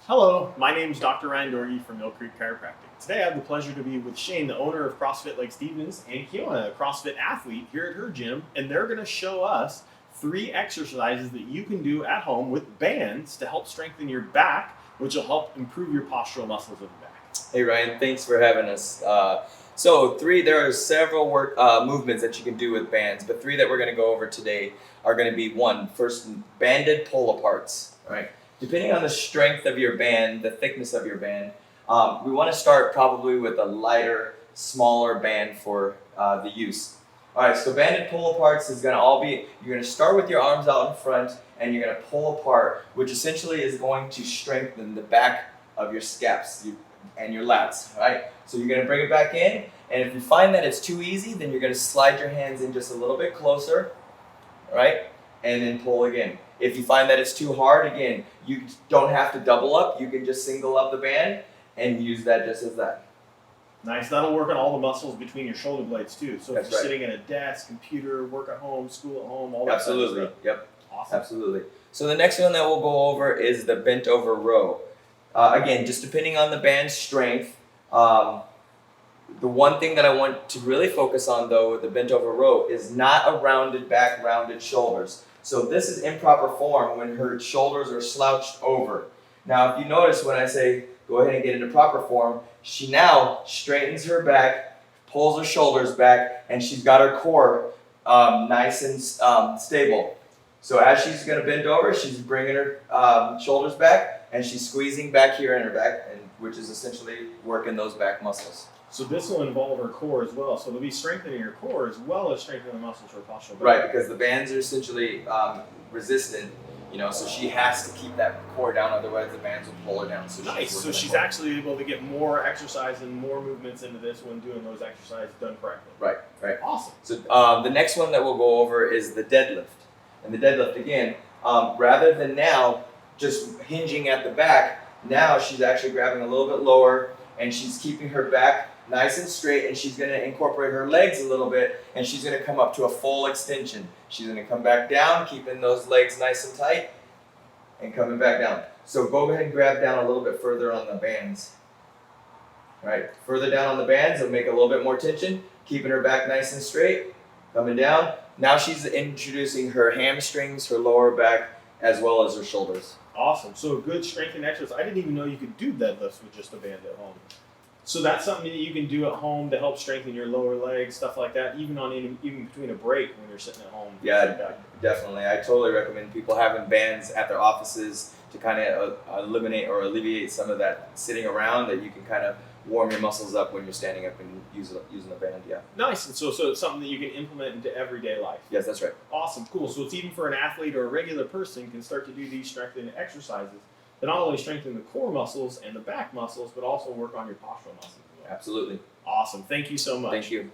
Hello, my name is Dr. Ryan Doherty from Mill Creek Chiropractic. Today I have the pleasure to be with Shane, the owner of CrossFit Lake Stevens, and Kiona, a CrossFit athlete here at her gym, and they're going to show us 3 exercises that you can do at home with bands to help strengthen your back, which will help improve your postural muscles of the back. Hey Ryan, thanks for having us. There are several movements that you can do with bands, but 3 that we're going to go over today are going to be first, banded pull-aparts. Right? Depending on the strength of your band, the thickness of your band, we want to start probably with a lighter, smaller band for the use. All right, so banded pull-aparts is going to you're going to start with your arms out in front and you're going to pull apart, which essentially is going to strengthen the back of your scaps and your lats, right? So you're going to bring it back in, and if you find that it's too easy, then you're going to slide your hands in just a little bit closer, right? And then pull again. If you find that it's too hard, again, you don't have to double up. You can just single up the band and use that just as that. Nice. That'll work on all the muscles between your shoulder blades too. So That's if you're right. sitting at a desk, computer, work at home, school at home, all that Absolutely. kind of stuff. Yep. Awesome. Absolutely. So the next one that we'll go over is the bent over row. Again, just depending on the band's strength, the one thing that I want to really focus on though with the bent over row is not a rounded back, rounded shoulders. So this is improper form when her shoulders are slouched over. Now if you notice when I say go ahead and get into proper form, she now straightens her back, pulls her shoulders back, and she's got her core nice and stable. So as she's going to bend over, she's bringing her shoulders back, and she's squeezing back here in her back, which is essentially working those back muscles. So this will involve her core as well. So it'll be strengthening your core as well as strengthening the muscles for postural back. Right, because the bands are essentially resistant, so she has to keep that core down, otherwise the bands will pull her down. So nice. So she's actually able to get more exercise and more movements into this when doing those exercises done correctly. Right, right. Awesome. So the next one that we'll go over is the deadlift. And the deadlift, again, rather than now just hinging at the back, now she's actually grabbing a little bit lower and she's keeping her back nice and straight, and she's going to incorporate her legs a little bit, and she's going to come up to a full extension. She's going to come back down, keeping those legs nice and tight, and coming back down. So go ahead and grab down a little bit further on the bands. All right, further down on the bands, it'll make a little bit more tension, keeping her back nice and straight, coming down. Now she's introducing her hamstrings, her lower back, as well as her shoulders. Awesome. So a good strengthening exercise. I didn't even know you could do deadlifts with just a band at home. So that's something that you can do at home to help strengthen your lower legs, stuff like that, even between a break when you're sitting at home. Yeah, definitely. I totally recommend people having bands at their offices to kind of eliminate or alleviate some of that sitting around, that you can kind of warm your muscles up when you're standing up and using a band. Yeah. Nice. And so it's something that you can implement into everyday life. Yes, that's right. Awesome. Cool. So it's even for an athlete or a regular person can start to do these strengthening exercises that not only strengthen the core muscles and the back muscles, but also work on your postural muscles. Absolutely. Awesome. Thank you so much. Thank you.